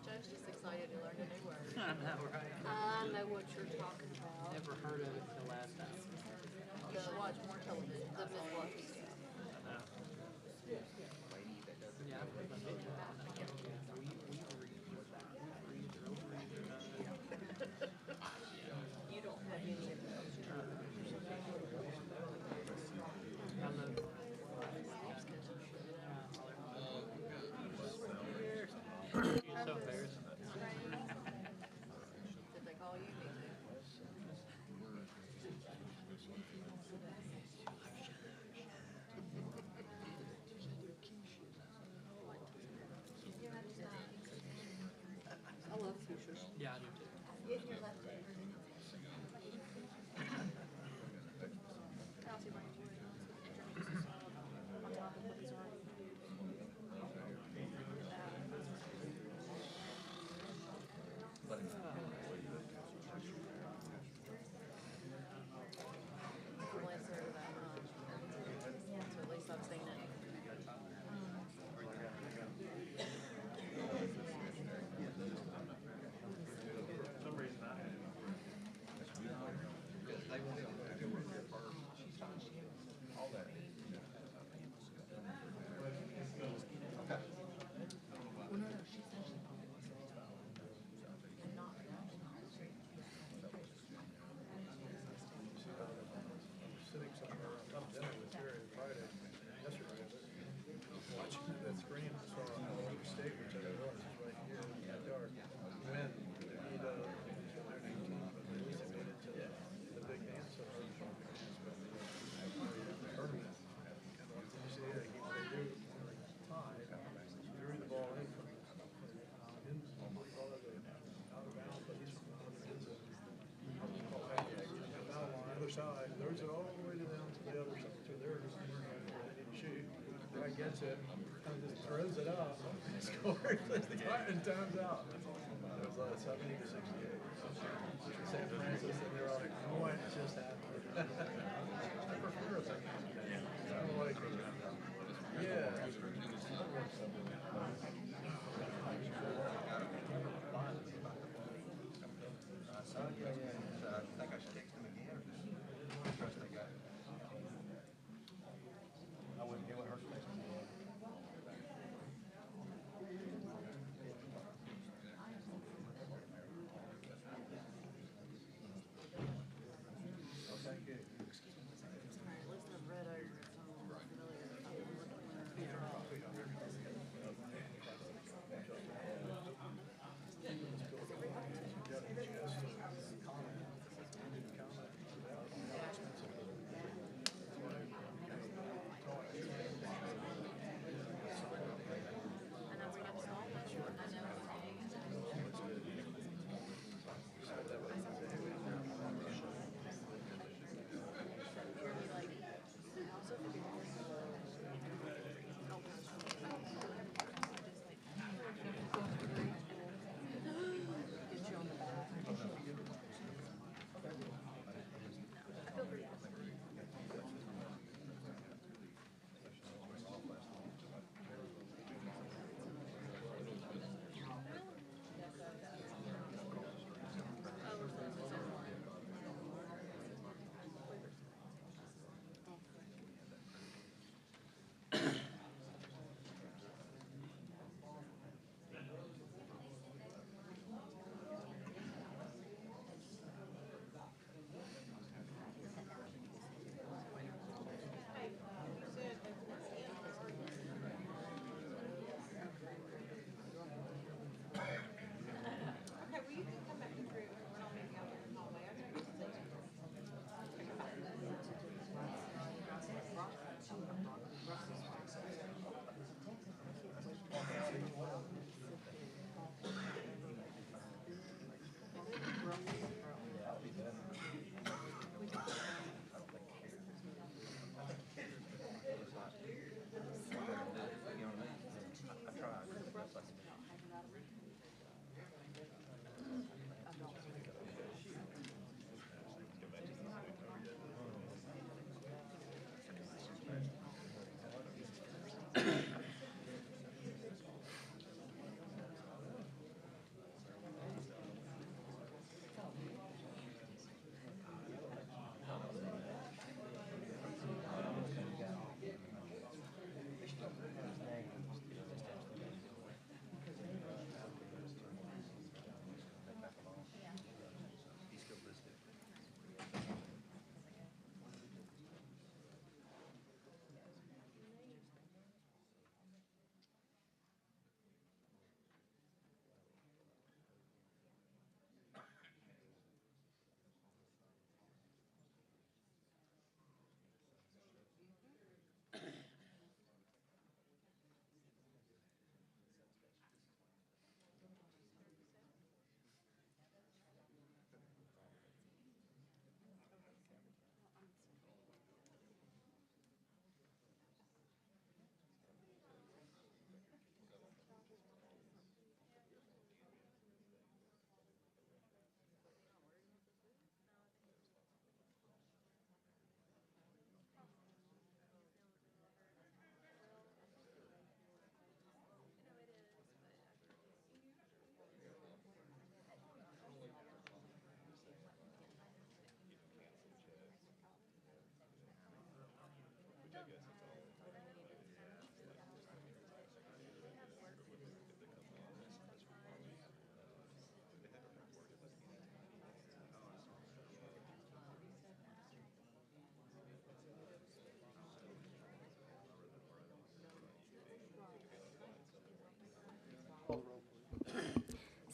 Joe's just excited to learn a new word. I know, right? I know what you're talking about. Never heard of it until last time. You should watch more television. The midwifery stuff. I know. Yeah, I've heard of it. You don't have any of those. I love it. You're so embarrassing. Did they call you? Me too. I love sushi. Yeah, I do too. Get your leftovers. I'll see if I can do it. On top of what is already. Unless they're that much. So at least I've seen it. For some reason I had all that. Well, no, she said she and not Sitting somewhere on top of dinner with Terry Friday, yesterday, watching that screen, I saw a little mistake, which I didn't realize is right here in the dark. When he their 19, but they made it to the big dance tournament. And what did you see? They do tie, drew the ball in from out of bounds, but he's from on the other side. Throws it all the way down to the other side, to their shoot. The guy gets it, and just throws it up, and scores. And time's out. It was 70 to 68. San Francisco, and they're like, what just happened? I prefer it. I don't like it. Yeah.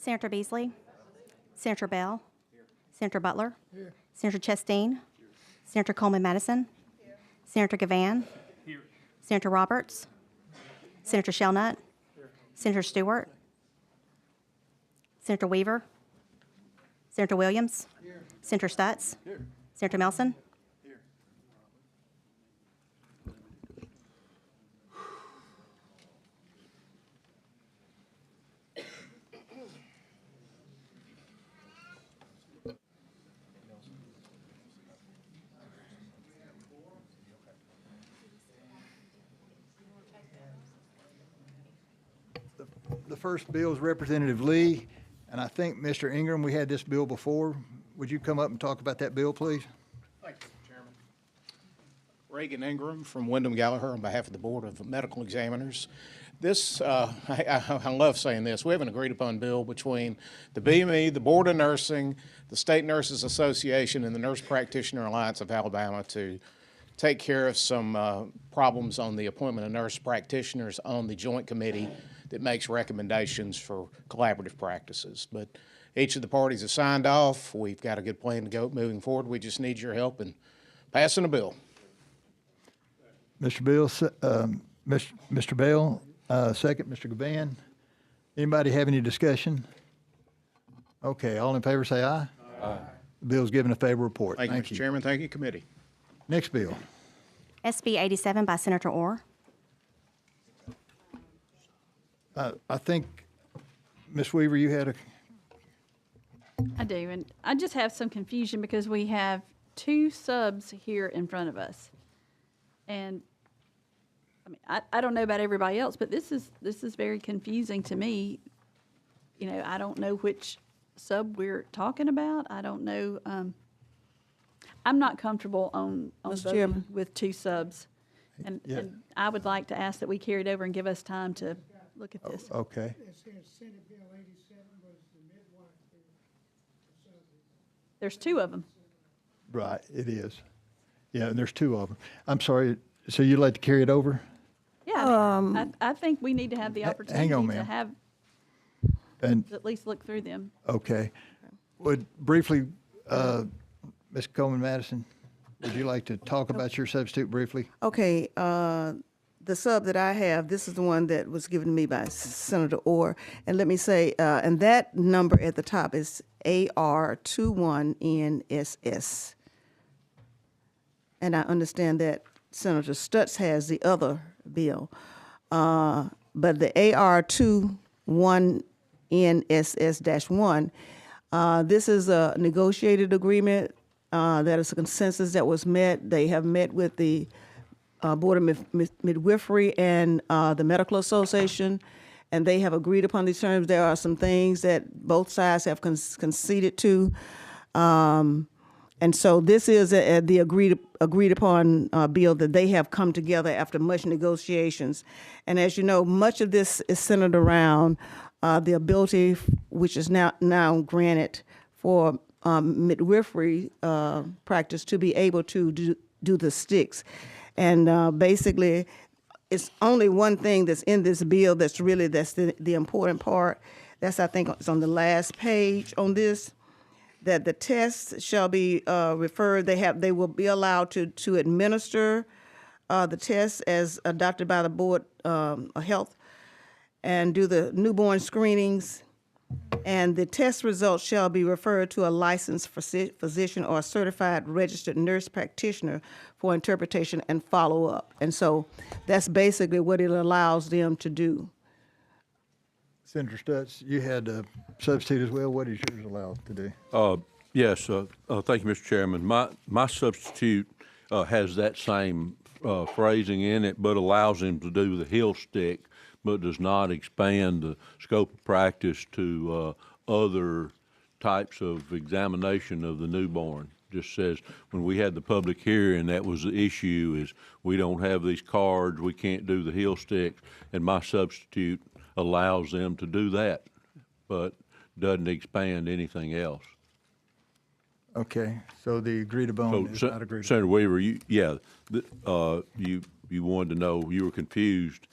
Senator Beasley. Senator Bell. Senator Butler. Senator Chastain. Senator Coleman Madison. Senator Gavan. Senator Roberts. Senator Shelnut. Senator Stewart. Senator Weaver. Senator Williams. Senator Stutz. Senator Melson. The first bill is Representative Lee, and I think, Mr. Ingram, we had this bill before. Would you come up and talk about that bill, please? Thank you, Mr. Chairman. Reagan Ingram from Wyndham Gallagher on behalf of the Board of Medical Examiners. This, I love saying this, we have an agreed upon bill between the BME, the Board of Nursing, the State Nurses Association, and the Nurse Practitioner Alliance of Alabama to take care of some problems on the appointment of nurse practitioners on the joint committee that makes recommendations for collaborative practices. But each of the parties have signed off. We've got a good plan to go moving forward. We just need your help in passing a bill. Mr. Bill, Mr. Bell, second, Mr. Gavan. Anybody have any discussion? Okay, all in favor say aye. Aye. The bill's given a favorable report. Thank you, Mr. Chairman. Thank you, committee. Next bill. SB 87 by Senator Orr. I think, Ms. Weaver, you had a, I do, and I just have some confusion because we have two subs here in front of us. And, I mean, I don't know about everybody else, but this is very confusing to me. You know, I don't know which sub we're talking about. I don't know, I'm not comfortable on Mr. voting Chairman. with two subs. And I would like to ask that we carry it over and give us time to look at this. okay. It says Senate Bill 87 was the midwifery facility. There's two of them. Right, it is. Yeah, and there's two of them. I'm sorry, so you'd like to carry it over? Yeah, I mean, I think we need to have the hang opportunity on, to ma'am. have, And, at least look through them. okay. Would briefly, Ms. Coleman Madison, would you like to talk about your substitute briefly? Okay, the sub that I have, this is the one that was given to me by Senator Orr. And let me say, and that number at the top is AR21NSS. And I understand that Senator Stutz has the other bill. But the AR21NSS-1, this is a negotiated agreement. That is a consensus that was met. They have met with the Board of Midwifery and the Medical Association, and they have agreed upon these terms. There are some things that both sides have conceded to. And so this is the agreed upon bill that they have come together after much negotiations. And as you know, much of this is centered around the ability, which is now granted for midwifery practice to be able to do the sticks. And basically, it's only one thing that's in this bill that's the important part. That's, I think, it's on the last page on this, that the tests shall be referred, they will be allowed to administer the tests as adopted by the Board of Health and do the newborn screenings. And the test results shall be referred to a licensed physician or a certified registered nurse practitioner for interpretation and follow-up. And so that's basically what it allows them to do. Senator Stutz, you had a substitute as well. What is yours allowed to do? Yes, thank you, Mr. Chairman. My substitute has that same phrasing in it, but allows him to do the heel stick, but does not expand the scope of practice to other types of examination of the newborn. Just says, when we had the public hearing, that was the issue, is we don't have these cards, we can't do the heel sticks, and my substitute allows them to do that, but doesn't expand anything else. Okay, so the agreed upon is not agreed upon. Senator Weaver, you wanted to know, you were confused.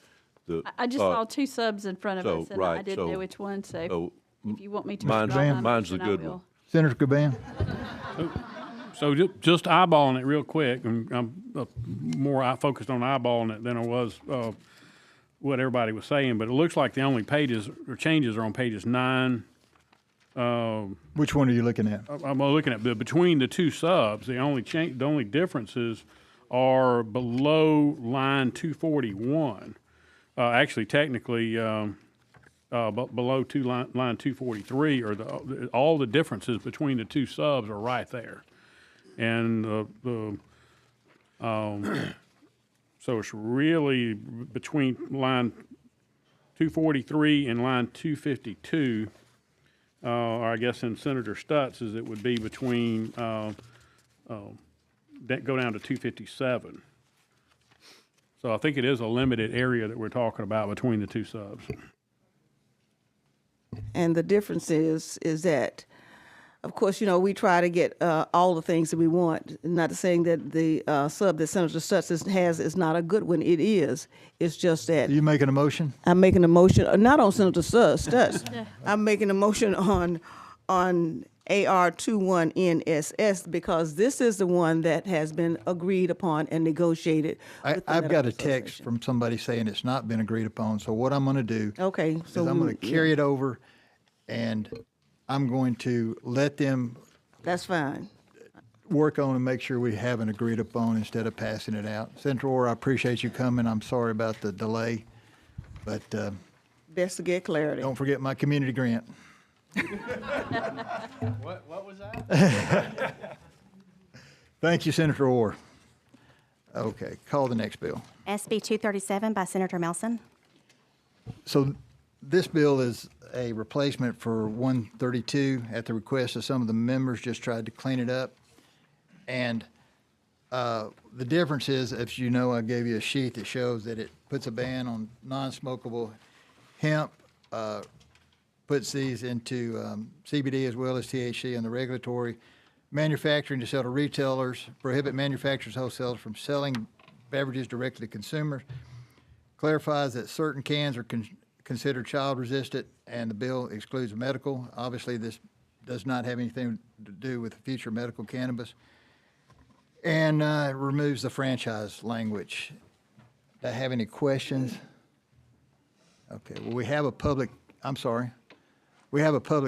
I just saw two subs in front of us, and I didn't know which one, so. If you want me to Mine's- withdraw my mine's the motion, I good will. one. Senator Caban? So just eyeballing it real quick, and I'm more focused on eyeballing it than I was what everybody was saying, but it looks like the only pages or changes are on pages 9. Which one are you looking at? I'm looking at between the two subs. The only differences are below line 241. Actually, technically, below line 243 are all the differences between the two subs are right there. And so it's really between line 243 and line 252, or I guess in Senator Stutz's, it would be between, that go down to 257. So I think it is a limited area that we're talking about between the two subs. And the difference is that, of course, we try to get all the things that we want. Not saying that the sub that Senator Stutz has is not a good one. It is. It's just that Are you making a motion? I'm making a motion, not on Senator Stutz. I'm making a motion on AR 21NSS because this is the one that has been agreed upon and negotiated. with the I've got a Medical text Association. from somebody saying it's not been agreed upon, so what I'm gonna do Okay, is so I'm gonna we- carry it over, and I'm going to let them That's fine. work on and make sure we have an agreed upon instead of passing it out. Senator Orr, I appreciate you coming. I'm sorry about the delay, but Best to get clarity. don't forget my community grant. What was that? Thank you, Senator Orr. Okay, call the next bill. SB 237 by Senator Melson. So this bill is a replacement for 132 at the request of some of the members, just tried to clean it up. And the difference is, as you know, I gave you a sheet that shows that it puts a ban on non-smokable hemp, puts these into CBD as well as THC and the regulatory manufacturing to sell to retailers, prohibit manufacturers, wholesalers from selling beverages directly to consumers, clarifies that certain cans are considered child-resistant, and the bill excludes medical. Obviously, this does not have anything to do with future medical cannabis, and it removes the franchise language. Do I have any questions? Okay, well, we have a public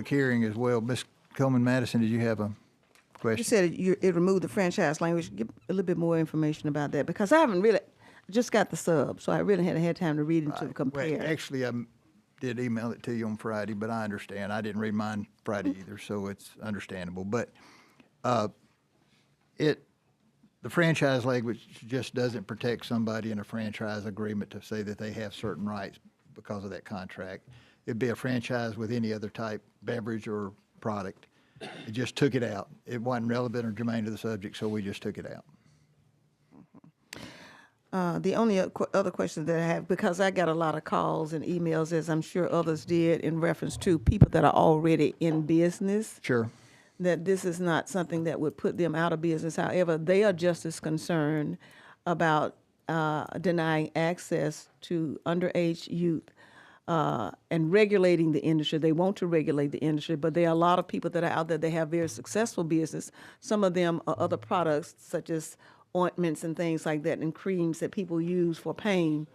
hearing as well. Ms. Coleman-Madison, did you have a You question? said it removed the franchise language. Give a little bit more information about that because I haven't really, just got the sub, so I really hadn't had time to read it to Well, compare. actually, I did email it to you on Friday, but I understand. I didn't read mine Friday either, so it's understandable. But the franchise language just doesn't protect somebody in a franchise agreement to say that they have certain rights because of that contract. It'd be a franchise with any other type beverage or product. It just took it out. It wasn't relevant or germane to the subject, so we just took it out. The only other question that I have, because I got a lot of calls and emails, as I'm sure others did, in reference to people that are already in business, Sure. that this is not something that would put them out of business. However, they are just as concerned about denying access to underage youth and regulating the industry. They want to regulate the industry, but there are a lot of people that are out there that have very successful business. Some of them are other products such as ointments and things like that, and creams that people use for pain,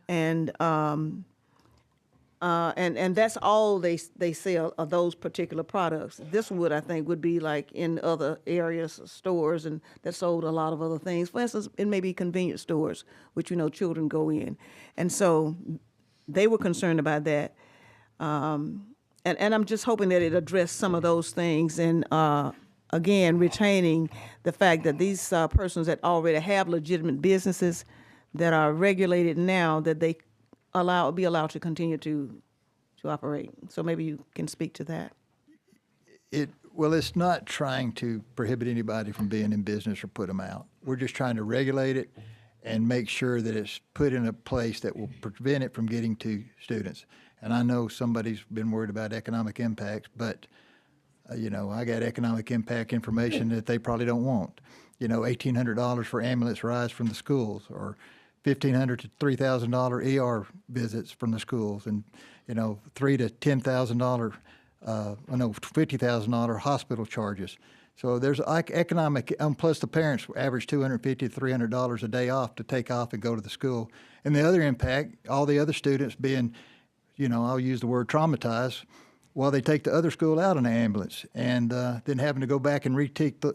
and that's all they sell are those particular products. This would, I think, would be like in other areas, stores, and that sold a lot of other things. For instance, it may be convenience stores, which children go in, and so they were concerned about that. And I'm just hoping that it addressed some of those things, and again, retaining the fact that these persons that already have legitimate businesses that are regulated now, that they be allowed to continue to operate. So maybe you can speak to that. Well, it's not trying to prohibit anybody from being in business or put them out. We're just trying to regulate it and make sure that it's put in a place that will prevent it from getting to students. And I know somebody's been worried about economic impacts, but I got economic impact information that they probably don't want. $1,800 for ambulance rides from the schools, or $1,500 to $3,000 ER visits from the schools, and $3,000 to $10,000 I know $50,000 hospital charges. So there's economic, plus the parents average $250 to $300 a day off to take off and go to the school. And the other impact, all the other students being, I'll use the word traumatized, while they take the other school out in an ambulance, and then having to go back and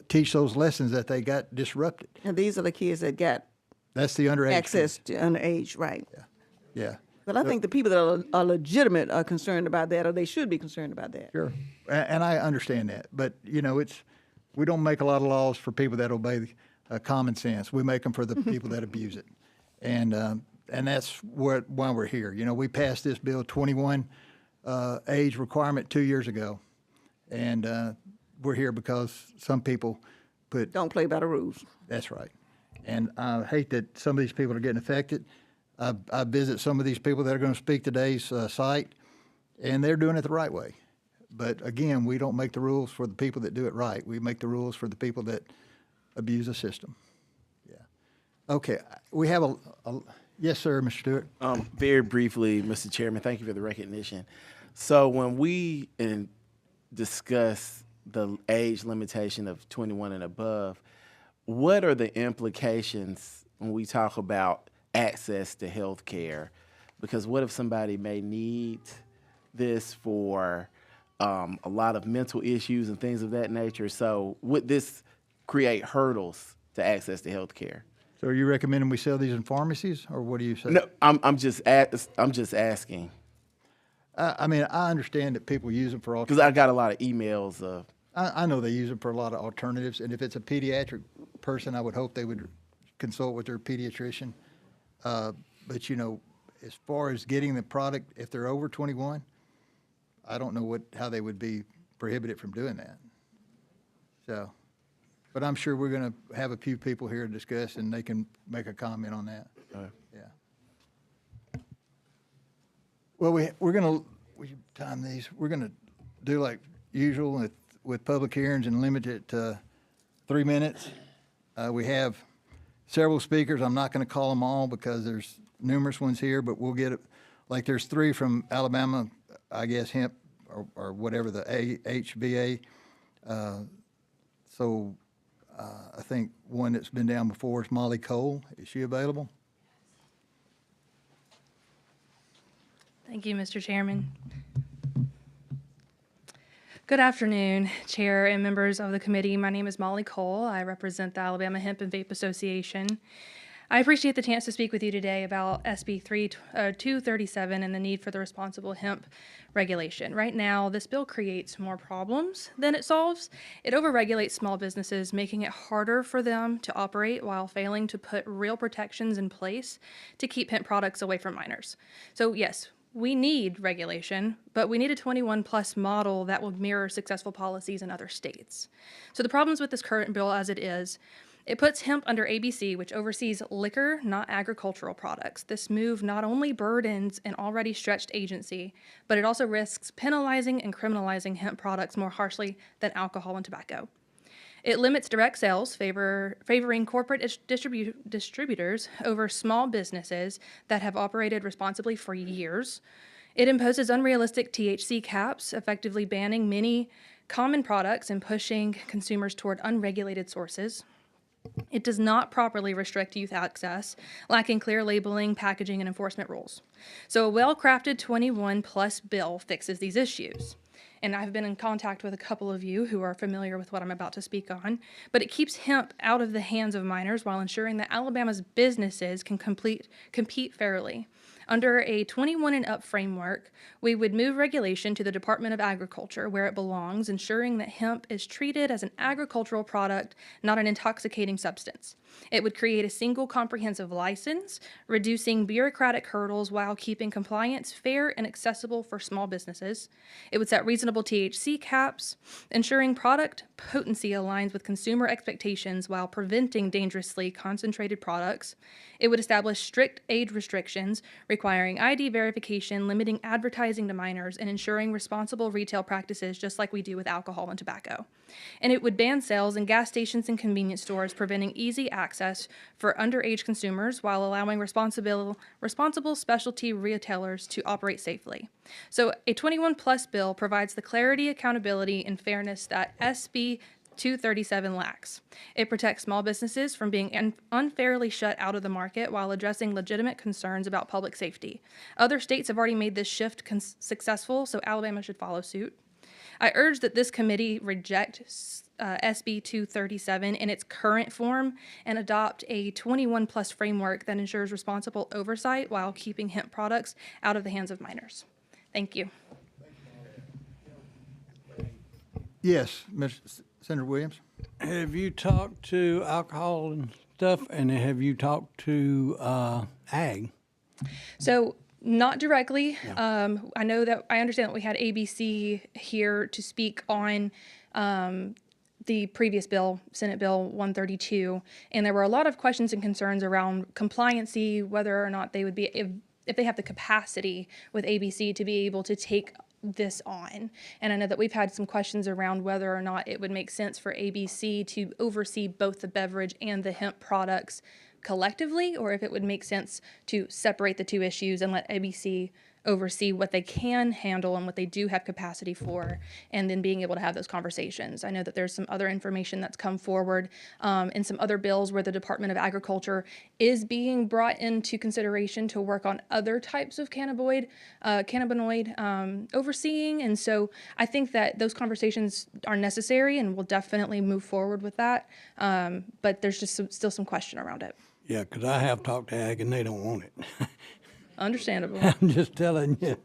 teach those lessons that they got disrupted. And these are the kids that got That's the underage. access to underage, right? Yeah. But I think the people that are legitimate are concerned about that, or they should be concerned about that. Sure. And I understand that. But, we don't make a lot of laws for people that obey common sense. We make them for the people that abuse it. And that's why we're here. We passed this bill 21 age requirement 2 years ago. And we're here because some people Don't play by the rules. That's right. And I hate that some of these people are getting affected. I visit some of these people that are going to speak today's site, and they're doing it the right way. But again, we don't make the rules for the people that do it right. We make the rules for the people that abuse the system. Yeah. Okay. We have yes, sir, Mr. Stewart. Very briefly, Mr. Chairman, thank you for the recognition. So when we discuss the age limitation of 21 and above, what are the implications when we talk about access to health care? Because what if somebody may need this for a lot of mental issues and things of that nature? So would this create hurdles to access to health care? So are you recommending we sell these in pharmacies, or what do you say? No, I'm just asking. I mean, I understand that people use them for Because I got a lot of emails of. I know they use them for a lot of alternatives, and if it's a pediatric person, I would hope they would consult with their pediatrician. But as far as getting the product, if they're over 21, I don't know how they would be prohibited from doing that. So, but I'm sure we're going to have a few people here to discuss, and they can make a comment on that. Yeah. Well, we're going to time these. We're going to do like usual with public hearings and limit it to 3 minutes. We have several speakers. I'm not going to call them all because there's numerous ones here, but we'll get it. Like there's 3 from Alabama, I guess Hemp or whatever the HBA. So I think one that's been down before is Molly Cole. Is she available? Thank you, Mr. Chairman. Good afternoon, Chair and members of the committee. My name is Molly Cole. I represent the Alabama Hemp and Vape Association. I appreciate the chance to speak with you today about SB 237 and the need for the responsible hemp regulation. Right now, this bill creates more problems than it solves. It overregulates small businesses, making it harder for them to operate while failing to put real protections in place to keep hemp products away from minors. So yes, we need regulation, but we need a 21-plus model that will mirror successful policies in other states. So the problems with this current bill as it is, it puts hemp under ABC, which oversees liquor, not agricultural products. This move not only burdens an already stretched agency, but it also risks penalizing and criminalizing hemp products more harshly than alcohol and tobacco. It limits direct sales, favoring corporate distributors over small businesses that have operated responsibly for years. It imposes unrealistic THC caps, effectively banning many common products and pushing consumers toward unregulated sources. It does not properly restrict youth access, lacking clear labeling, packaging, and enforcement rules. So a well-crafted 21-plus bill fixes these issues. And I've been in contact with a couple of you who are familiar with what I'm about to speak on, but it keeps hemp out of the hands of minors while ensuring that Alabama's businesses can compete fairly. Under a 21 and up framework, we would move regulation to the Department of Agriculture where it belongs, ensuring that hemp is treated as an agricultural product, not an intoxicating substance. It would create a single comprehensive license, reducing bureaucratic hurdles while keeping compliance fair and accessible for small businesses. It would set reasonable THC caps, ensuring product potency aligns with consumer expectations while preventing dangerously concentrated products. It would establish strict age restrictions, requiring ID verification, limiting advertising to minors, and ensuring responsible retail practices just like we do with alcohol and tobacco. And it would ban sales in gas stations and convenience stores, preventing easy access for underage consumers while allowing responsible specialty retailers to operate safely. So a 21 plus bill provides the clarity, accountability, and fairness that SB 237 lacks. It protects small businesses from being unfairly shut out of the market while addressing legitimate concerns about public safety. Other states have already made this shift successful, so Alabama should follow suit. I urge that this committee reject SB 237 in its current form and adopt a 21 plus framework that ensures responsible oversight while keeping hemp products out of the hands of minors. Thank you. Yes, Senator Williams? Have you talked to alcohol and stuff, and have you talked to ag? So not directly. I understand that we had ABC here to speak on the previous bill, Senate Bill 132, and there were a lot of questions and concerns around compliancy, whether or not they would be, if they have the capacity with ABC to be able to take this on. And I know that we've had some questions around whether or not it would make sense for ABC to oversee both the beverage and the hemp products collectively, or if it would make sense to separate the two issues and let ABC oversee what they can handle and what they do have capacity for, and then being able to have those conversations. I know that there's some other information that's come forward in some other bills where the Department of Agriculture is being brought into consideration to work on other types of cannabinoid overseeing. And so I think that those conversations are necessary and we'll definitely move forward with that. But there's just still some question around it. Yeah, because I have talked to ag and they don't want it. Understandable. I'm just telling you.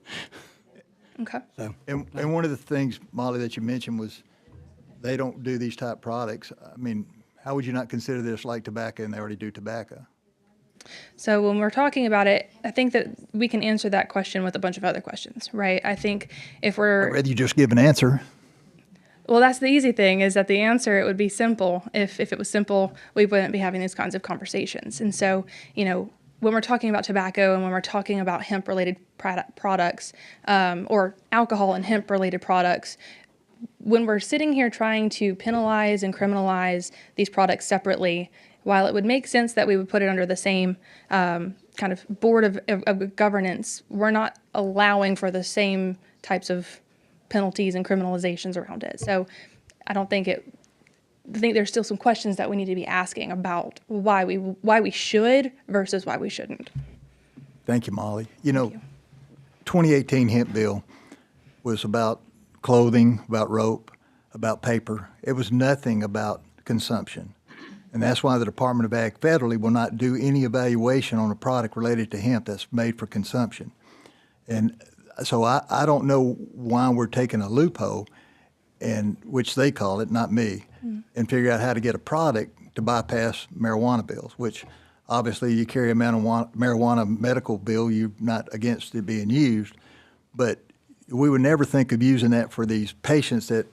Okay. So, and one of the things, Molly, that you mentioned was they don't do these type products. I mean, how would you not consider this like tobacco and they already do tobacco? So when we're talking about it, I think that we can answer that question with a bunch of other questions, right? I think if we're... I'd rather you just give an answer. Well, that's the easy thing, is that the answer, it would be simple. If it was simple, we wouldn't be having these kinds of conversations. And so, when we're talking about tobacco and when we're talking about hemp-related products or alcohol and hemp-related products, when we're sitting here trying to penalize and criminalize these products separately, while it would make sense that we would put it under the same kind of board of governance, we're not allowing for the same types of penalties and criminalizations around it. So I think there's still some questions that we need to be asking about why we should versus why we shouldn't. Thank you, Molly. 2018 hemp bill was about clothing, about rope, about paper. It was nothing about consumption. And that's why the Department of Ag federally will not do any evaluation on a product related to hemp that's made for consumption. And so I don't know why we're taking a loophole, and which they call it, not me, and figure out how to get a product to bypass marijuana bills, which obviously you carry a marijuana medical bill, you're not against it being used, but we would never think of using that for these patients that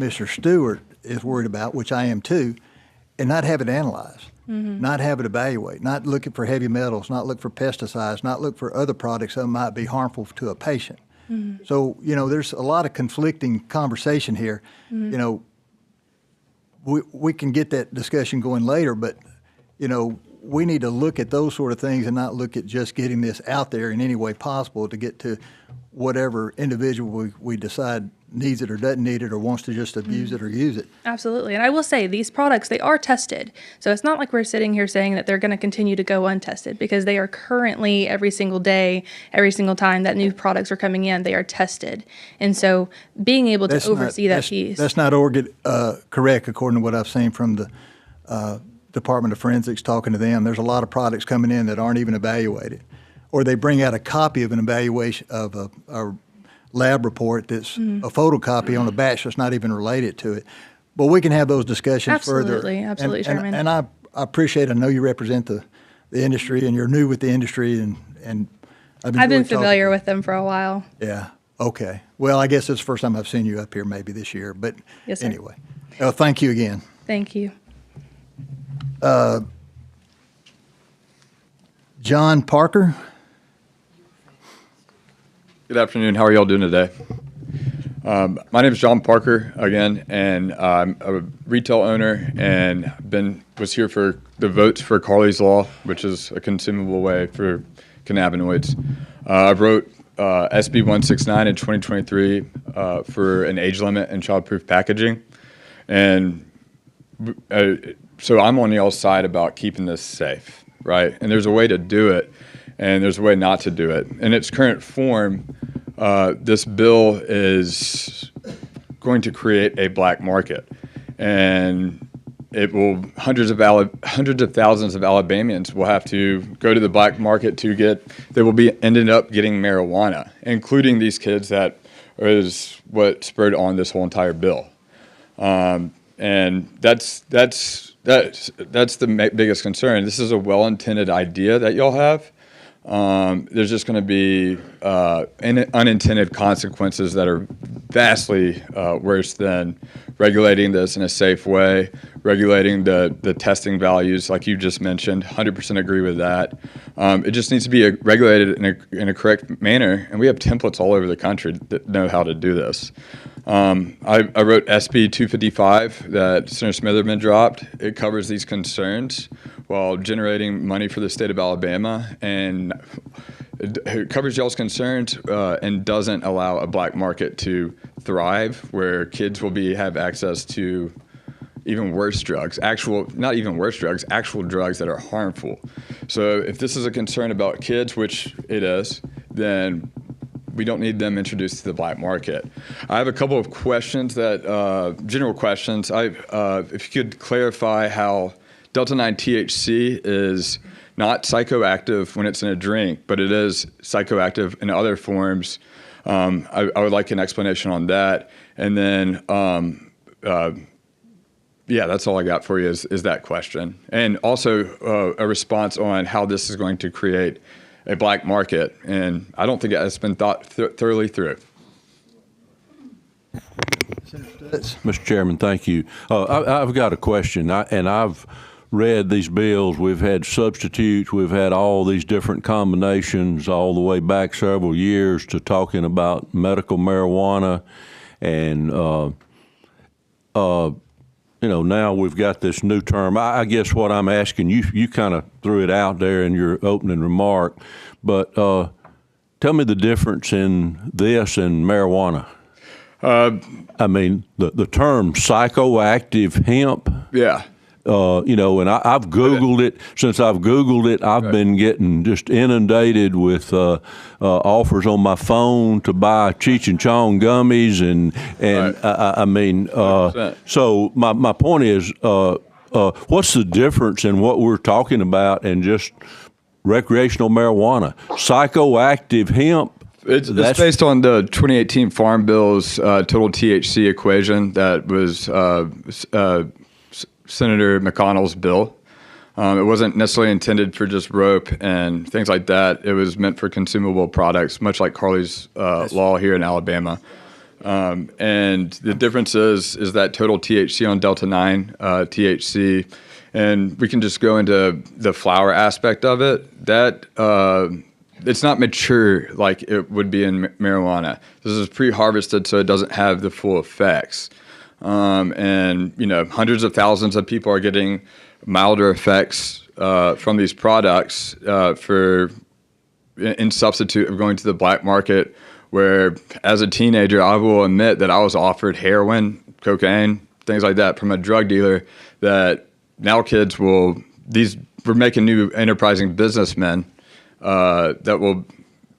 Mr. Stewart is worried about, which I am too, and not have it analyzed, not have it evaluate, not looking for heavy metals, not look for pesticides, not look for other products that might be harmful to a patient. So, there's a lot of conflicting conversation here. We can get that discussion going later, but, we need to look at those sort of things and not look at just getting this out there in any way possible to get to whatever individual we decide needs it or doesn't need it or wants to just abuse it or use it. Absolutely. And I will say these products, they are tested. So it's not like we're sitting here saying that they're going to continue to go untested, because they are currently every single day, every single time that new products are coming in, they are tested. And so being able to oversee that piece. That's not correct according to what I've seen from the Department of Forensics talking to them. There's a lot of products coming in that aren't even evaluated. Or they bring out a copy of an evaluation of a lab report that's a photocopy on a batch that's not even related to it. But we can have those discussions further. Absolutely, Chairman. And I appreciate, I know you represent the industry and you're new with the industry, and I've been familiar with them for a while. Yeah, okay. Well, I guess it's the first time I've seen you up here maybe this year, but yes, sir. Anyway. Thank you again. Thank you. John Parker. Good afternoon. How are y'all doing today? My name is John Parker again, and I'm a retail owner and was here for the votes for Carly's Law, which is a consumable way for cannabinoids. I wrote SB 169 in 2023 for an age limit and childproof packaging, and so I'm on y'all's side about keeping this safe, right? And there's a way to do it, and there's a way not to do it. In its current form, this bill is going to create a black market, and it will hundreds of thousands of Alabamians will have to go to the black market they will be ended up getting marijuana, including these kids. That is what spurred on this whole entire bill, and that's the biggest concern. This is a well-intended idea that y'all have. There's just going to be unintended consequences that are vastly worse than regulating this in a safe way, regulating the testing values like you just mentioned. 100% agree with that. It just needs to be regulated in a correct manner, and we have templates all over the country that know how to do this. I wrote SB 255 that Senator Smitherman dropped. It covers these concerns while generating money for the state of Alabama, and it covers y'all's concerns and doesn't allow a black market to thrive where kids will have access to even worse drugs, actual drugs that are harmful. So if this is a concern about kids, which it is, then we don't need them introduced to the black market. I have a couple of questions general questions. If you could clarify how Delta-9 THC is not psychoactive when it's in a drink, but it is psychoactive in other forms. I would like an explanation on that. And then, that's all I got for you is that question. And also a response on how this is going to create a black market. And I don't think it's been thought thoroughly through. Mr. Chairman, thank you. I've got a question, and I've read these bills. We've had substitutes. We've had all these different combinations all the way back several years to talking about medical marijuana. And, now we've got this new term. I guess what I'm asking, you kind of threw it out there in your opening remark, but tell me the difference in this and marijuana. I mean, the term psychoactive hemp. Yeah. And I've Googled it. Since I've Googled it, I've been getting just inundated with offers on my phone to buy Cheech and Chong gummies, and so my point is, what's the difference in what we're talking about and just recreational marijuana? Psychoactive hemp. It's based on the 2018 Farm Bill's total THC equation that was Senator McConnell's bill. It wasn't necessarily intended for just rope and things like that. It was meant for consumable products, much like Carly's law here in Alabama. And the difference is that total THC on Delta-9 THC, and we can just go into the flower aspect of it. That it's not mature like it would be in marijuana. This is pre-harvested, so it doesn't have the full effects. And hundreds of thousands of people are getting milder effects from these products in substitute of going to the black market, where as a teenager, I will admit that I was offered heroin, cocaine, things like that from a drug dealer that now we're making new enterprising businessmen that will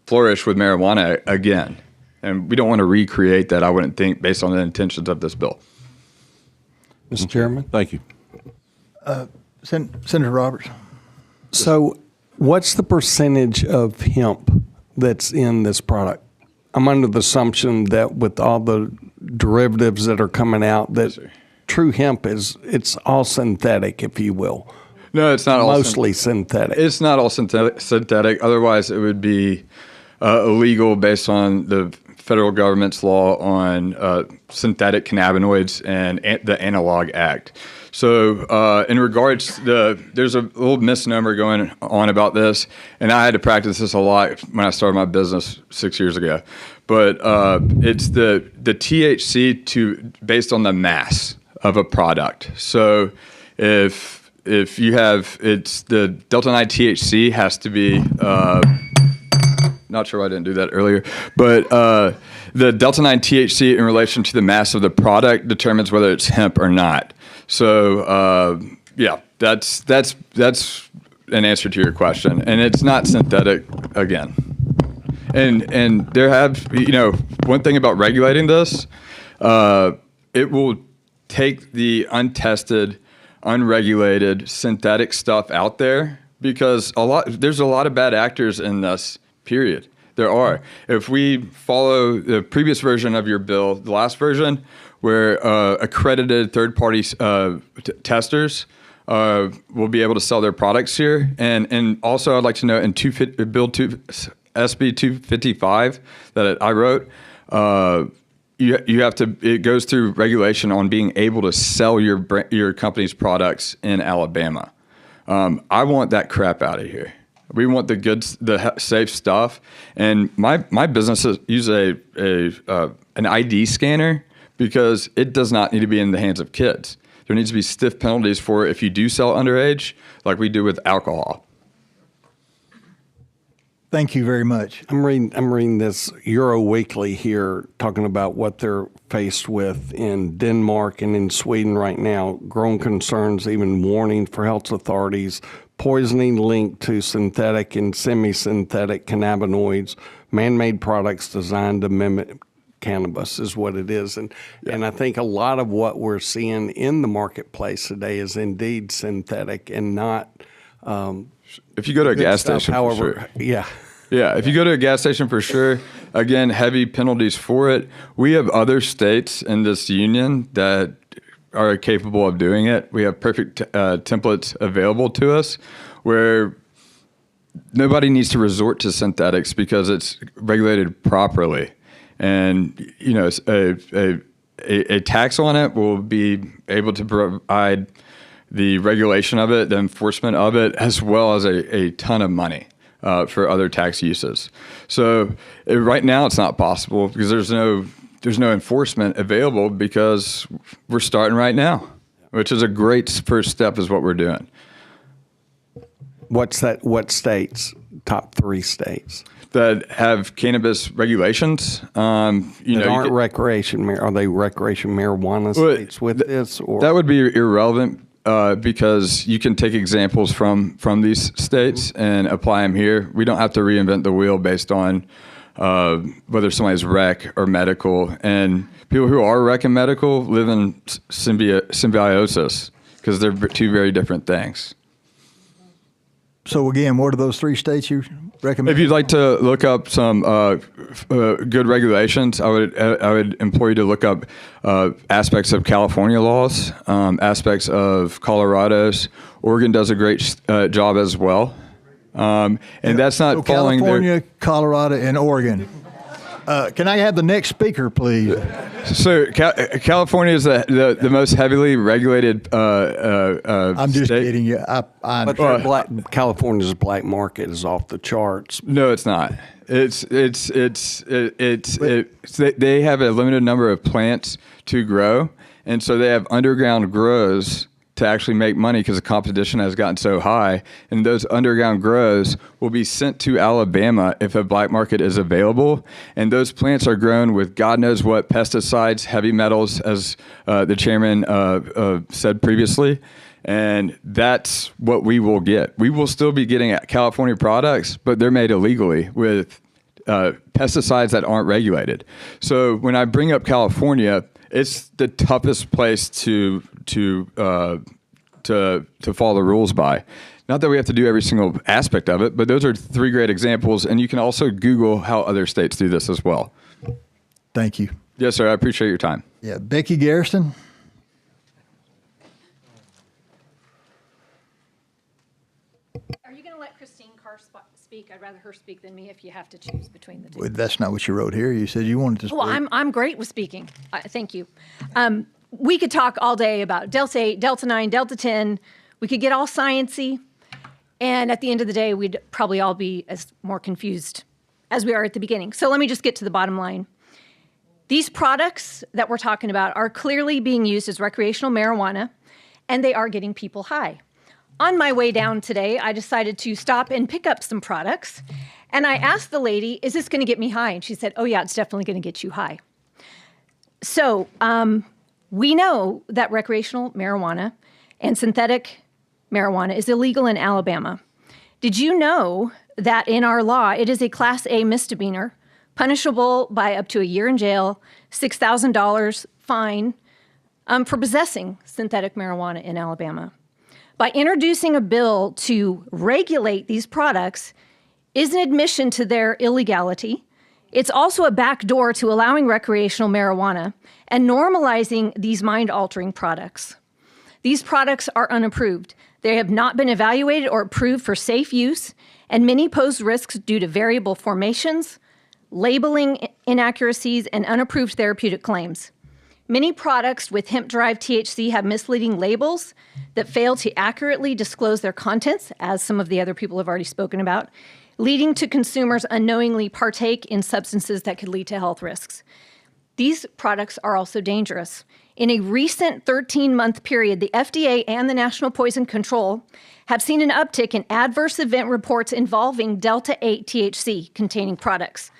flourish with marijuana again. And we don't want to recreate that, I wouldn't think, based on the intentions of this bill. Mr. Chairman? Thank you. Senator Roberts. So what's the percentage of hemp that's in this product? I'm under the assumption that with all the derivatives that are coming out, that true hemp it's all synthetic, if you will. No, it's not all mostly synthetic. It's not all synthetic. Otherwise, it would be illegal based on the federal government's law on synthetic cannabinoids and the Analog Act. So in regards to there's a little misnomer going on about this, and I had to practice this a lot when I started my business 6 years ago. But it's the THC based on the mass of a product. So if you have, it's the Delta 9 THC has to be, not sure why I didn't do that earlier, but the Delta 9 THC in relation to the mass of the product determines whether it's hemp or not. So yeah, that's an answer to your question, and it's not synthetic again. And there have, one thing about regulating this, it will take the untested, unregulated, synthetic stuff out there because there's a lot of bad actors in this, period. There are. If we follow the previous version of your bill, the last version, where accredited third-party testers will be able to sell their products here. And also I'd like to note in SB 255 that I wrote, you have to, it goes through regulation on being able to sell your company's products in Alabama. I want that crap out of here. We want the good, the safe stuff. And my business uses an ID scanner because it does not need to be in the hands of kids. There needs to be stiff penalties for if you do sell underage, like we do with alcohol. Thank you very much. I'm reading this Euro Weekly here, talking about what they're faced with in Denmark and in Sweden right now. Growing concerns, even warning for health authorities, poisoning linked to synthetic and semi-synthetic cannabinoids, man-made products designed to mimic cannabis is what it is. And I think a lot of what we're seeing in the marketplace today is indeed synthetic and not if you go to a gas station, however, for sure. Yeah, if you go to a gas station, for sure, again, heavy penalties for it. We have other states in this union that are capable of doing it. We have perfect templates available to us where nobody needs to resort to synthetics because it's regulated properly. And, a tax on it will be able to provide the regulation of it, the enforcement of it, as well as a ton of money for other tax uses. So right now it's not possible because there's no enforcement available because we're starting right now, which is a great first step is what we're doing. What's that? What states? Top 3 states that have cannabis regulations. That aren't recreation. Are they recreation marijuana states with this? Or that would be irrelevant. Because you can take examples from these states and apply them here. We don't have to reinvent the wheel based on whether somebody's rec or medical. And people who are rec and medical live in symbiosis because they're 2 very different things. So again, what are those 3 states you recommend? If you'd like to look up some good regulations, I would implore you to look up aspects of California laws, aspects of Colorado's. Oregon does a great job as well, and that's not following California, Colorado, and Oregon. Can I have the next speaker, please? So California is the most heavily regulated I'm just state. kidding you. but California's black market is off the charts. No, it's not. They have a limited number of plants to grow, and so they have underground grows to actually make money because the competition has gotten so high. And those underground grows will be sent to Alabama if a black market is available. And those plants are grown with God knows what pesticides, heavy metals, as the chairman said previously. And that's what we will get. We will still be getting California products, but they're made illegally with pesticides that aren't regulated. So when I bring up California, it's the toughest place to follow the rules by. Not that we have to do every single aspect of it, but those are 3 great examples, and you can also Google how other states do this as well. Thank you. Yes, sir. I appreciate your time. Yeah, Becky Garrison. Are you going to let Christine Carr speak? I'd rather her speak than me if you have to choose between the 2. Well, that's not what you wrote here. You said you wanted to speak. Well, I'm great with speaking. Thank you. we could talk all day about Delta 8, Delta 9, Delta 10. We could get all sciencey. And at the end of the day, we'd probably all be as more confused as we are at the beginning. So let me just get to the bottom line. These products that we're talking about are clearly being used as recreational marijuana, and they are getting people high. On my way down today, I decided to stop and pick up some products. And I asked the lady, is this going to get me high? And she said, oh, yeah, it's definitely going to get you high. So we know that recreational marijuana and synthetic marijuana is illegal in Alabama. Did you know that in our law, it is a Class A misdemeanor, punishable by up to a year in jail, $6,000 fine for possessing synthetic marijuana in Alabama? By introducing a bill to regulate these products is an admission to their illegality. It's also a backdoor to allowing recreational marijuana and normalizing these mind-altering products. These products are unapproved. They have not been evaluated or approved for safe use, and many pose risks due to variable formations, labeling inaccuracies, and unapproved therapeutic claims. Many products with hemp-derived THC have misleading labels that fail to accurately disclose their contents, as some of the other people have already spoken about, leading to consumers unknowingly partake in substances that could lead to health risks. These products are also dangerous. In a recent 13-month period, the FDA and the National Poison Control have seen an uptick in adverse event reports involving Delta 8 THC containing products.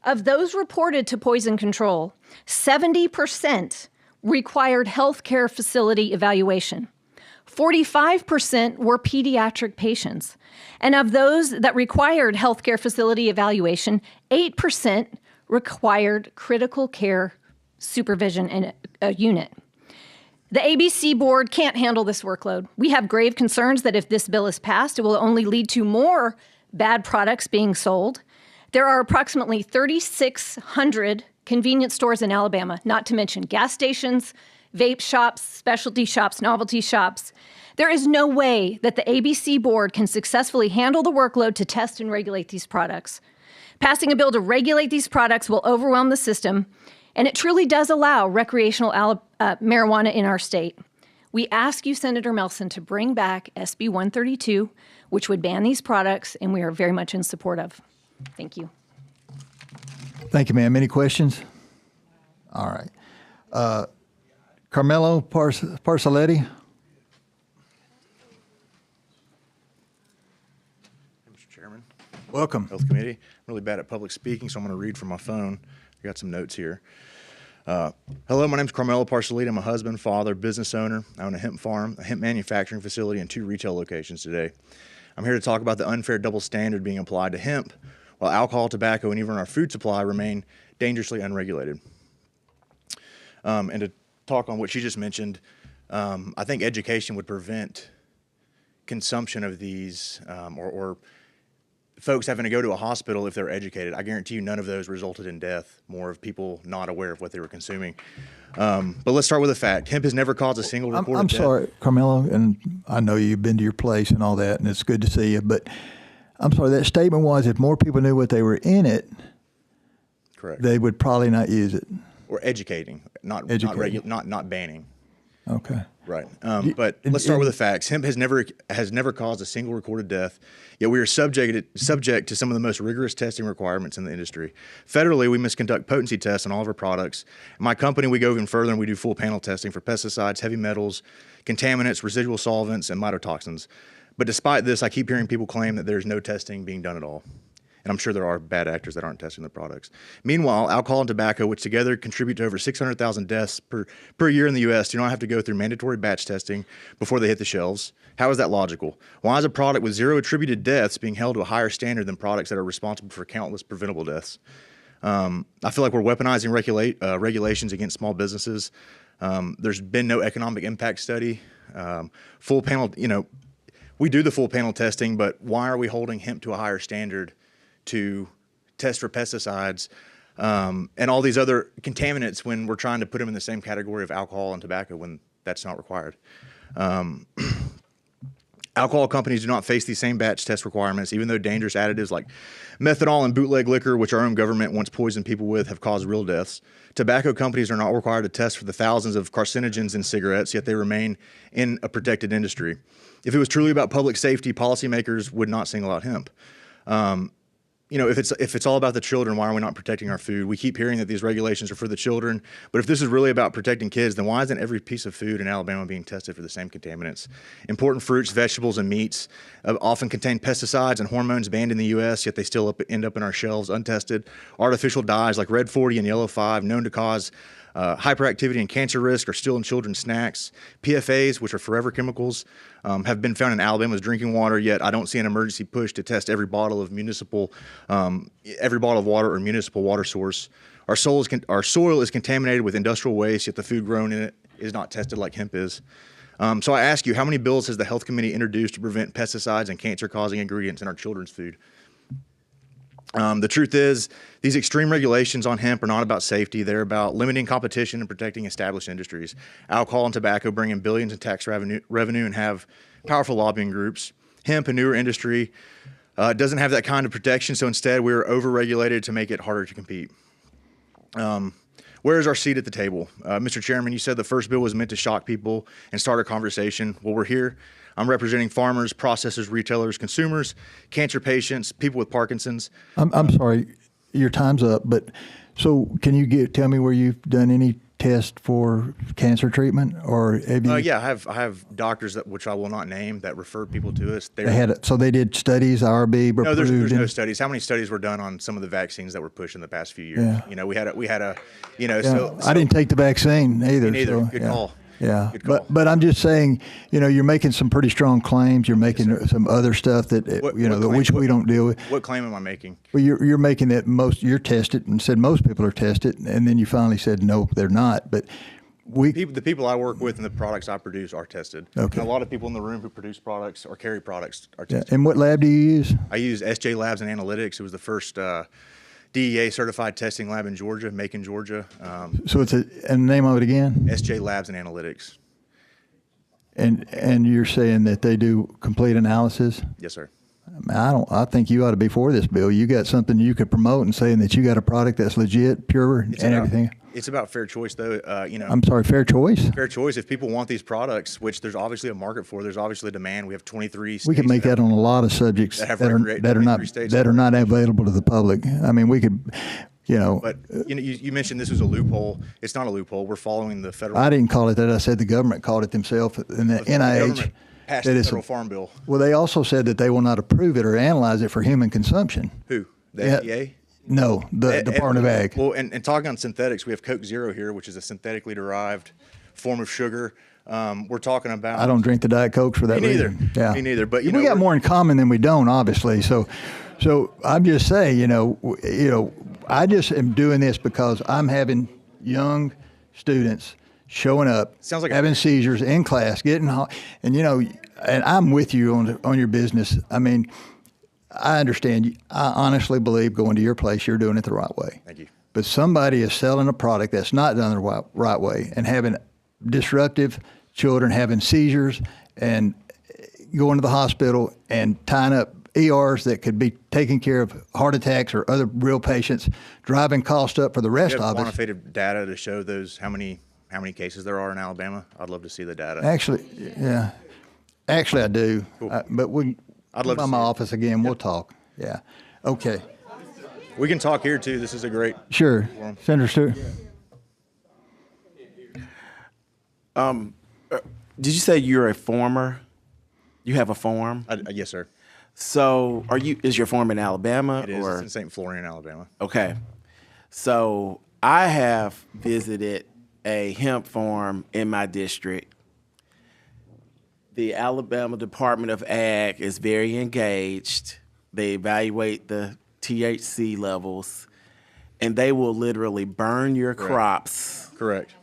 Of those reported to Poison Control, 70% required healthcare facility evaluation. 45% were pediatric patients. And of those that required healthcare facility evaluation, 8% required critical care supervision in a unit. The ABC board can't handle this workload. We have grave concerns that if this bill is passed, it will only lead to more bad products being sold. There are approximately 3,600 convenience stores in Alabama, not to mention gas stations, vape shops, specialty shops, novelty shops. There is no way that the ABC board can successfully handle the workload to test and regulate these products. Passing a bill to regulate these products will overwhelm the system, and it truly does allow recreational marijuana in our state. We ask you, Senator Melson, to bring back SB 132, which would ban these products, and we are very much in support of. Thank you. Thank you, ma'am. Any questions? All right. Carmelo Parcelletti. Mr. Chairman. Welcome. Health Committee. I'm really bad at public speaking, so I'm going to read from my phone. I got some notes here. Hello, my name is Carmelo Parcelletti. I'm a husband, father, business owner. I own a hemp farm, a hemp manufacturing facility, and 2 retail locations today. I'm here to talk about the unfair double standard being applied to hemp, while alcohol, tobacco, and even our food supply remain dangerously unregulated. And to talk on what she just mentioned, I think education would prevent consumption of these or folks having to go to a hospital if they're educated. I guarantee you none of those resulted in death, more of people not aware of what they were consuming. But let's start with a fact. Hemp has never caused a single recorded I'm death. sorry, Carmelo, and I know you've been to your place and all that, and it's good to see you, but I'm sorry, that statement was if more people knew what they were in it, correct, they would probably not use it. Or educating, not banning. Okay. Right. But let's start with the facts. Hemp has never caused a single recorded death, yet we are subject to some of the most rigorous testing requirements in the industry. Federally, we must conduct potency tests on all of our products. In my company, we go even further and we do full panel testing for pesticides, heavy metals, contaminants, residual solvents, and mycotoxins. But despite this, I keep hearing people claim that there's no testing being done at all. And I'm sure there are bad actors that aren't testing the products. Meanwhile, alcohol and tobacco, which together contribute to over 600,000 deaths per year in the U.S., do not have to go through mandatory batch testing before they hit the shelves. How is that logical? Why is a product with 0 attributed deaths being held to a higher standard than products that are responsible for countless preventable deaths? I feel like we're weaponizing regulations against small businesses. There's been no economic impact study. Full panel, we do the full panel testing, but why are we holding hemp to a higher standard to test for pesticides and all these other contaminants when we're trying to put them in the same category of alcohol and tobacco when that's not required? Alcohol companies do not face these same batch test requirements, even though dangerous additives like methanol and bootleg liquor, which our own government once poisoned people with, have caused real deaths. Tobacco companies are not required to test for the thousands of carcinogens in cigarettes, yet they remain in a protected industry. If it was truly about public safety, policymakers would not single out hemp. If it's all about the children, why are we not protecting our food? We keep hearing that these regulations are for the children, but if this is really about protecting kids, then why isn't every piece of food in Alabama being tested for the same contaminants? Important fruits, vegetables, and meats often contain pesticides and hormones banned in the U.S., yet they still end up in our shelves untested. Artificial dyes like Red 40 and Yellow 5, known to cause hyperactivity and cancer risk, are still in children's snacks. PFAs, which are forever chemicals, have been found in Alabama's drinking water, yet I don't see an emergency push to test every bottle of water or municipal water source. Our soil is contaminated with industrial waste, yet the food grown in it is not tested like hemp is. So I ask you, how many bills has the Health Committee introduced to prevent pesticides and cancer-causing ingredients in our children's food? The truth is, these extreme regulations on hemp are not about safety. They're about limiting competition and protecting established industries. Alcohol and tobacco bring in billions in tax revenue and have powerful lobbying groups. Hemp, a newer industry, doesn't have that kind of protection, so instead we are over-regulated to make it harder to compete. Where is our seat at the table? Mr. Chairman, you said the first bill was meant to shock people and start a conversation. Well, we're here. I'm representing farmers, processors, retailers, consumers, cancer patients, people with Parkinson's. I'm sorry, your time's up, but so can you tell me where you've done any test for cancer treatment, or have you? Yeah, I have doctors which I will not name that referred people to us. So they did studies, IRB. No, there's no studies. How many studies were done on some of the vaccines that were pushed in the past few years? Yeah. We had a. So I didn't take the vaccine either. Me neither. So, Good yeah. call. Yeah, Good call. but I'm just saying, you're making some pretty strong claims. You're making some other stuff that which we don't deal with. What claim am I making? Well, you're making that you're tested and said most people are tested, and then you finally said no, they're not. But the people I work with and the products I produce are tested. Okay. And a lot of people in the room who produce products or carry products are tested. And what lab do you use? I use SJ Labs and Analytics. It was the first DEA certified testing lab in Georgia, Macon, Georgia. So it's and the name of it again? SJ Labs and Analytics. And you're saying that they do complete analysis? Yes, sir. I think you ought to be for this bill. You got something you could promote and saying that you got a product that's legit, pure, and everything. It's about fair choice, though. I'm sorry, fair choice? Fair choice. If people want these products, which there's obviously a market for, there's obviously a demand. We have 23 states. We could make that on a lot of subjects that are not available to the public. I mean, we could, But you mentioned this was a loophole. It's not a loophole. We're following the federal. I didn't call it that. I said the government called it themselves, and the NIH passed the federal farm bill. Well, they also said that they will not approve it or analyze it for human consumption. Who? The FDA? No, the Department of Ag. Well, and talking on synthetics, we have Coke Zero here, which is a synthetically derived form of sugar. We're talking about. I don't drink the Diet Cokes for that reason. Me neither. Yeah. Me neither. But we got more in common than we don't, obviously. So I'm just saying, I just am doing this because I'm having young students showing up, having seizures in class, getting home, and and I'm with you on your business. I mean, I understand. I honestly believe going to your place, you're doing it the right way. Thank you. But somebody is selling a product that's not done the right way and having disruptive children having seizures and going to the hospital and tying up ERs that could be taking care of heart attacks or other real patients, driving cost up for the rest of us. Quantitative data to show those how many cases there are in Alabama? I'd love to see the data. Actually, yeah. Actually, I do. Cool. But I'd love to my office again. Yep. We'll talk. Yeah. Okay. We can talk here too. This is a great. Sure. Senator Stewart. Did you say you're a farmer? You have a farm? Yes, sir. So is your farm in Alabama? It is. It's in St. Florian, Alabama. Okay. So I have visited a hemp farm in my district. The Alabama Department of Ag is very engaged. They evaluate the THC levels, and they will literally burn your crops. Correct.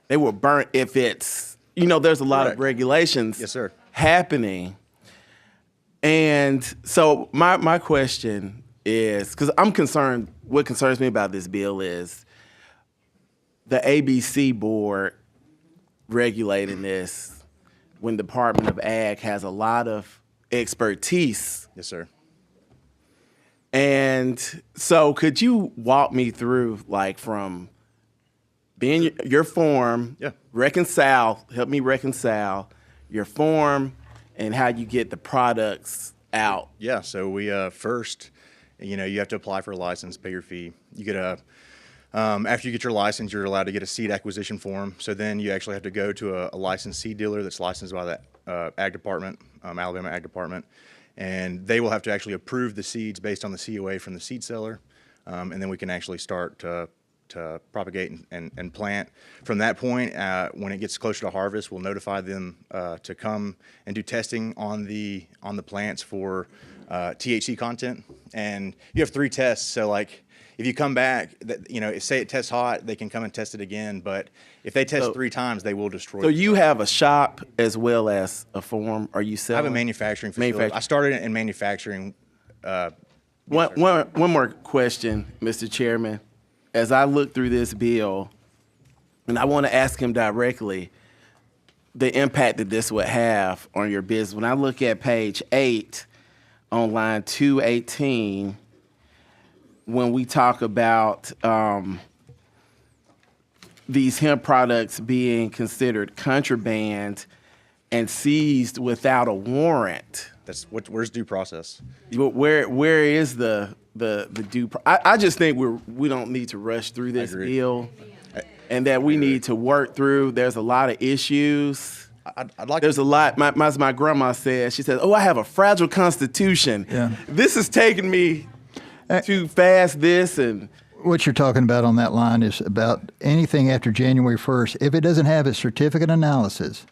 They will burn if it's, there's a lot of regulations happening. And so my question is, because I'm concerned, what concerns me about this bill is the ABC board regulating this. when the Department of Ag has a lot of expertise. Yes, sir. And so could you walk me through, like, from being your form, help me reconcile your form and how you get the products out? Yeah, so we first, you have to apply for a license, pay your fee. You get after you get your license, you're allowed to get a seed acquisition form. So then you actually have to go to a licensed seed dealer that's licensed by the Ag Department, Alabama Ag Department, and they will have to actually approve the seeds based on the COA from the seed seller, and then we can actually start to propagate and plant. From that point, when it gets closer to harvest, we'll notify them to come and do testing on the plants for THC content. And you have 3 tests. So like, if you come back, say it tests hot, they can come and test it again. But if they test 3 times, they will destroy. So you have a shop as well as a farm? Are you selling? I have a manufacturing facility. I started in manufacturing. One more question, Mr. Chairman. As I look through this bill, and I want to ask him directly the impact that this would have on your business. When I look at page 8 on line 218, when we talk about these hemp products being considered contraband and seized without a warrant. Where's due process? Where is the due? I just think we don't need to rush through this bill, and that we need to work through. There's a lot of issues. There's a lot. As my grandma said, she said, "Oh, I have a fragile constitution." Yeah. This is taking me too fast. What you're talking about on that line is about anything after January 1st. If it doesn't have its certificate analysis,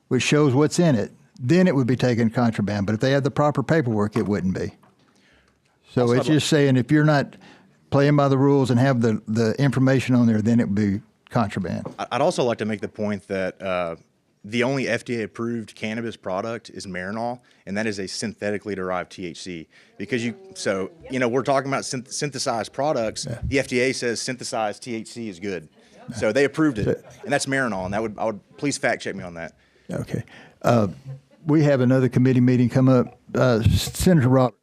which shows what's in it, then it would be taken contraband. But if they had the proper paperwork, it wouldn't be. So it's just saying if you're not playing by the rules and have the information on there, then it would be contraband. I'd also like to make the point that the only FDA-approved cannabis product is Marinol, and that is a synthetically derived THC. Because we're talking about synthesized products. Yeah. The FDA says synthesized THC is good, so they approved it, and that's Marinol. And I would please fact check me on that. Okay, we have another committee meeting come up. Senator Roberts.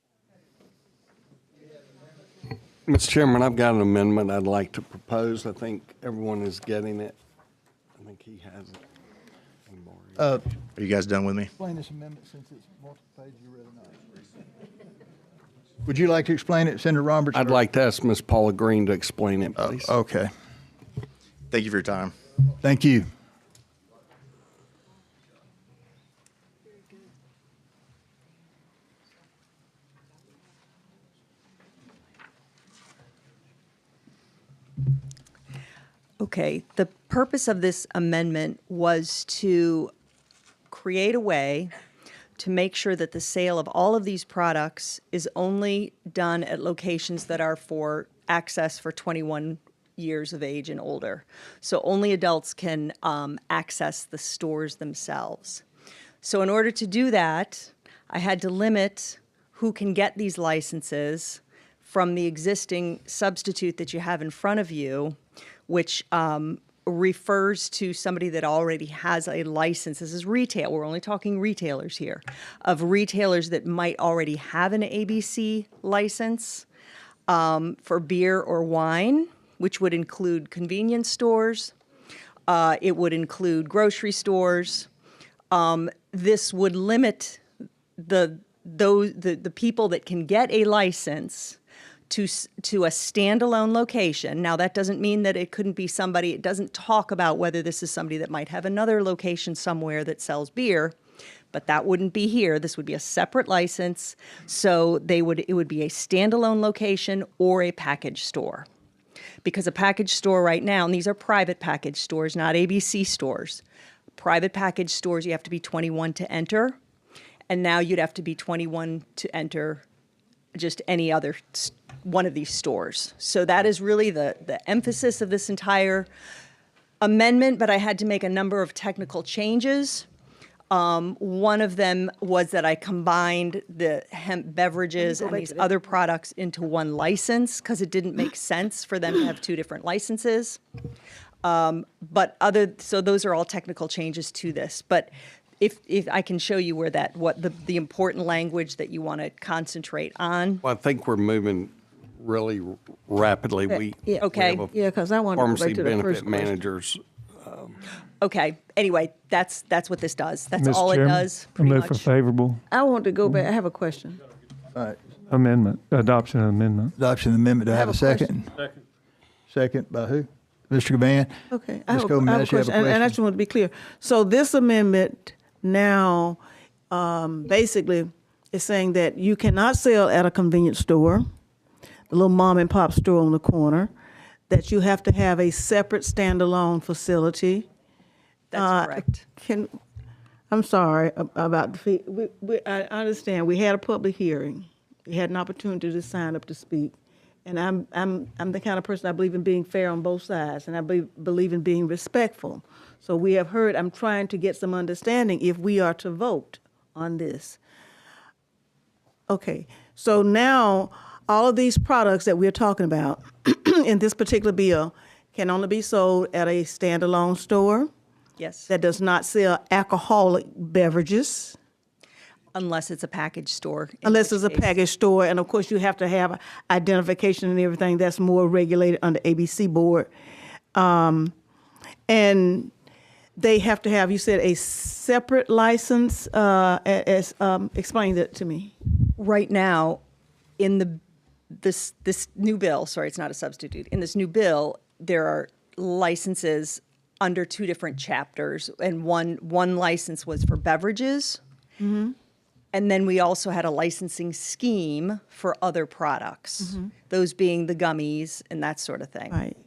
Mr. Chairman, I've got an amendment I'd like to propose. I think everyone is getting it. I think he has it. Are you guys done with me? Explain this amendment since it's multiple pages. You read it. Would you like to explain it, Senator Roberts? I'd like to ask Ms. Paula Green to explain it, please. Okay. Thank you for your time. Thank you. Okay, the purpose of this amendment was to create a way to make sure that the sale of all of these products is only done at locations that are for access for 21 years of age and older. So only adults can access the stores themselves. So in order to do that, I had to limit who can get these licenses from the existing substitute that you have in front of you, which refers to somebody that already has a license. This is retail. We're only talking retailers here, of retailers that might already have an ABC license for beer or wine, which would include convenience stores. It would include grocery stores. This would limit the people that can get a license to a standalone location. Now, that doesn't mean that it couldn't be somebody. It doesn't talk about whether this is somebody that might have another location somewhere that sells beer, but that wouldn't be here. This would be a separate license. So it would be a standalone location or a package store. Because a package store right now, and these are private package stores, not ABC stores. Private package stores, you have to be 21 to enter. And now you'd have to be 21 to enter just any other one of these stores. So that is really the emphasis of this entire amendment, but I had to make a number of technical changes. One of them was that I combined the hemp beverages and these other products into one license because it didn't make sense for them to have 2 different licenses. So those are all technical changes to this. But if I can show you where what the important language that you want to concentrate on. Well, I think we're moving really rapidly. Yeah. Okay. We have a Yeah, because I want to go pharmacy back to the benefit first question. managers. Okay. Anyway, that's what this does. That's Mr. all Chairman, it does. I Pretty move for much. favorable I want to go back. I have a question. All right, amendment, adoption of amendment. adoption of the amendment. Do I have a question. second? Second. Second by who? Mr. Gavan? Okay. Ms. Coleman, I have a Nash, you have a question, and I question? just want to be clear. So this amendment now basically is saying that you cannot sell at a convenience store, the little mom and pop store on the corner, that you have to have a separate standalone facility. That's correct. I'm sorry about the fee. I understand. We had a public hearing. We had an opportunity to sign up to speak. And I'm the kind of person, I believe in being fair on both sides, and I believe in being respectful. So we have heard, I'm trying to get some understanding if we are to vote on this. Okay, so now all of these products that we're talking about in this particular bill can only be sold at a standalone store Yes. that does not sell alcoholic beverages. Unless it's a package store. in Unless which it's a case- package store, and of course you have to have identification and everything that's more regulated under ABC board. And they have to have, you said, a separate license, explain that to me. Right now, in this new bill, sorry, it's not a substitute. In this new bill, there are licenses under two different chapters, and one license was for beverages. Mm-hmm. And then we also had a licensing scheme for other products, those being the gummies and that sort of thing. Right.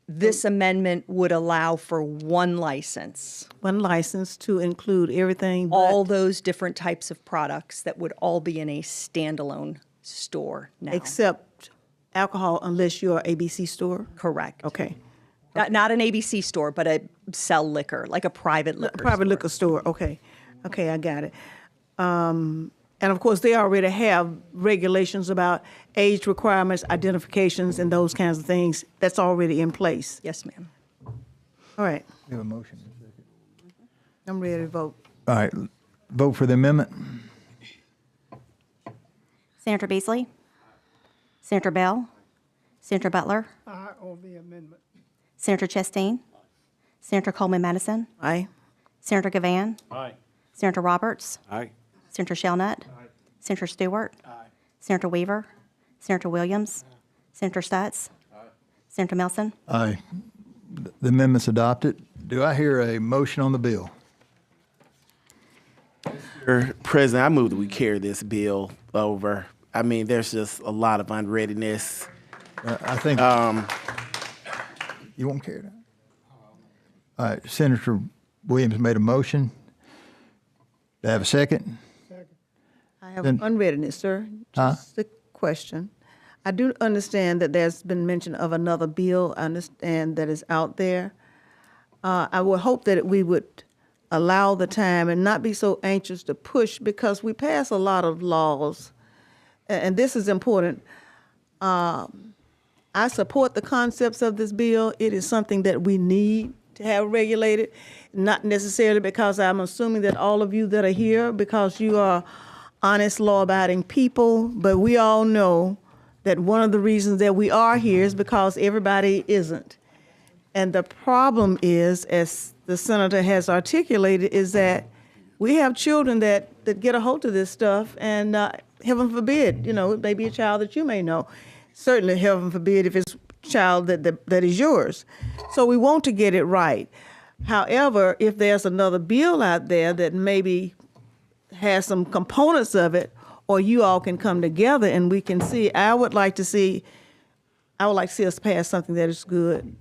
This amendment would allow for one license. One license to include everything but All those different types of products that would all be in a standalone store now. except alcohol unless you're an ABC store? Correct. Okay. Not an ABC store, but a sell liquor, like a private liquor Private store. liquor store, okay. Okay, I got it. And of course, they already have regulations about age requirements, identifications, and those kinds of things. That's already in place. Yes, ma'am. All right, We have a motion. I'm ready to vote. All right, vote for the amendment. Senator Beasley? Senator Bell? Senator Butler? Aye on the amendment. Senator Chastain? Senator Coleman Madison? Aye. Senator Gavan? Aye. Senator Roberts? Aye. Senator Shelnut? Senator Stewart? Senator Weaver? Senator Williams? Senator Stutz? Senator Melson? Aye. The amendment's adopted. Do I hear a motion on the bill? Mr. President, I move that we carry this bill over. I mean, there's just a lot of unreadiness. I think, you won't carry that? All right, Senator Williams made a motion. Do I have a second? I have Then- unreadiness, sir. Huh? Just a question. I do understand that there's been mention of another bill, I understand that is out there. I would hope that we would allow the time and not be so anxious to push, because we pass a lot of laws, and this is important. I support the concepts of this bill. It is something that we need to have regulated, not necessarily because I'm assuming that all of you that are here, because you are honest, law-abiding people, but we all know that one of the reasons that we are here is because everybody isn't. And the problem is, as the senator has articulated, is that we have children that get a hold of this stuff, and heaven forbid, it may be a child that you may know. Certainly, heaven forbid, if it's a child that is yours. So we want to get it right. However, if there's another bill out there that maybe has some components of it, or you all can come together and we can see, I would like to see us pass something that is good,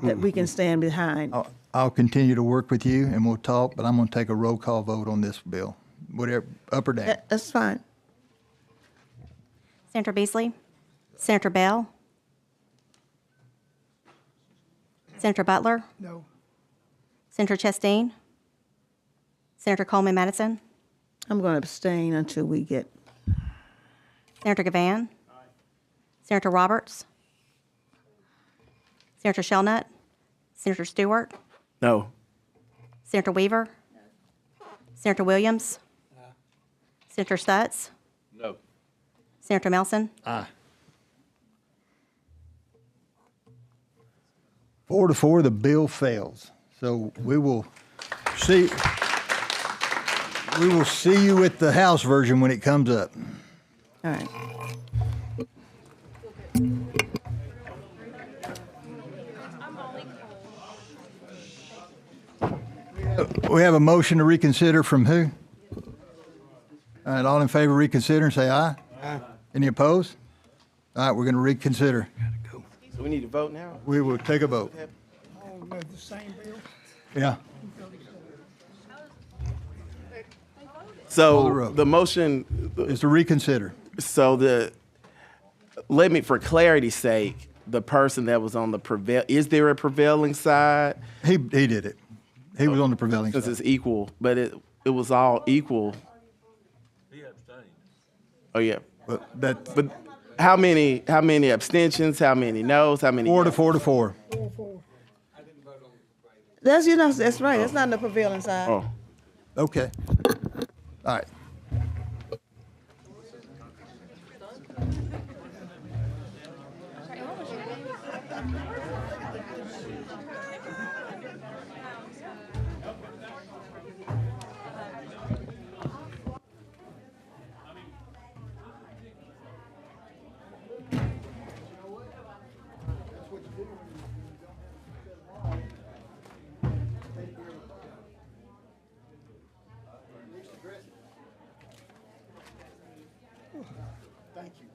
that we can stand behind. I'll continue to work with you and we'll talk, but I'm going to take a roll call vote on this bill, whatever, up or down. That's fine. Senator Beasley? Senator Bell? Senator Butler? No. Senator Chastain? Senator Coleman Madison? I'm going to abstain until we get. Senator Gavan? Senator Roberts? Senator Shelnut? Senator Stewart? No. Senator Weaver? Senator Williams? Senator Stutz? No. Senator Melson? Aye. 4-4, the bill fails. So we will see you with the House version when it comes up. All right. We have a motion to reconsider from who? All right, all in favor of reconsidering, say aye. Aye. Any opposed? All right, we're going to reconsider. So we need to vote now? We will take a vote. All of the same bill? Yeah. So the motion is to reconsider. So for clarity's sake, the person that was on the is there a prevailing side? He did it. He was on the prevailing side. Since it's equal, but it was all equal. He abstained. Oh yeah. But how many abstentions? How many no's? How many? 4-4. That's right. That's not on the prevailing side. Oh. Okay. All right. Thank you.